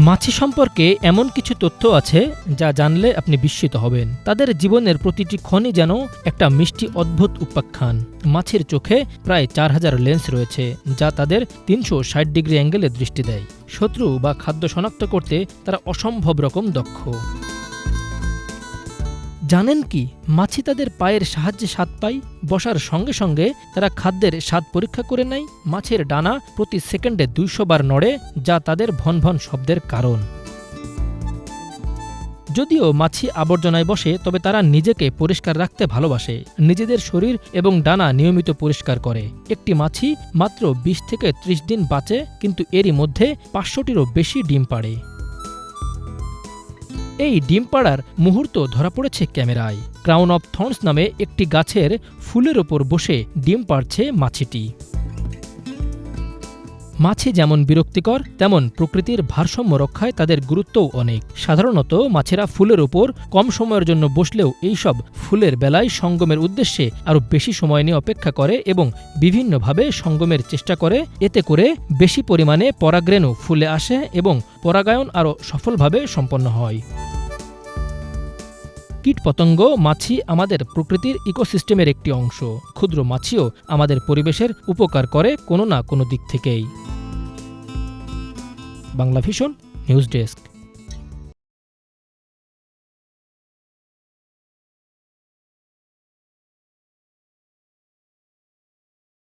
মাছি সম্পর্কে এমন কিছু তথ্য আছে যা জানলে আপনি বিস্মিত হবেন। তাদের জীবনের প্রতিটি ক্ষণই যেন একটা মিষ্টি অদ্ভুত উপাখ্যান। মাছির চোখে প্রায় 4000 লেন্স রয়েছে, যা তাদের 360 ডিগ্রি অ্যাঙ্গেলে দৃষ্টি দেয়। শত্রু বা খাদ্য শনাক্ত করতে তারা অসম্ভব রকম দক্ষ। জানেন কি, মাছি তাদের পায়ের সাহায্যে স্বাদ পায়। বসার সঙ্গে সঙ্গে তারা খাদ্যের স্বাদ পরীক্ষা করে নেয়। মাছের ডানা প্রতি সেকেন্ডে 200 বার নড়ে, যা তাদের ভনভন শব্দের কারণ। যদিও মাছি আবর্জনায় বসে, তবে তারা নিজেকে পরিষ্কার রাখতে ভালোবাসে। নিজেদের শরীর এবং ডানা নিয়মিত পরিষ্কার করে। একটি মাছি মাত্র 20 থেকে 30 দিন বাঁচে, কিন্তু এরই মধ্যে 500টিরও বেশি ডিম পাড়ে। এই ডিম পাড়ার মুহূর্ত ধরা পড়েছে ক্যামেরায়। ক্রাউন অফ থর্নস নামে একটি গাছের ফুলের ওপর বসে ডিম পাড়ছে মাছিটি। মাছি যেমন বিরক্তিকর, তেমন প্রকৃতির ভারসাম্য রক্ষায় তাদের গুরুত্বও অনেক। সাধারণত মাছেরা ফুলের ওপর কম সময়ের জন্য বসলেও এইসব ফুলের বেলায় সঙ্গমের উদ্দেশ্যে আরও বেশি সময় নিয়ে অপেক্ষা করে এবং বিভিন্নভাবে সঙ্গমের চেষ্টা করে। এতে করে বেশি পরিমাণে পরাগরেণু ফুলে আসে এবং পরাগায়ন আরও সফলভাবে সম্পন্ন হয়। কীটপতঙ্গ, মাছি আমাদের প্রকৃতির ইকোসিস্টেমের একটি অংশ। ক্ষুদ্র মাছিও আমাদের পরিবেশের উপকার করে কোনো না কোনো দিক থেকেই। Bangla vision news desk.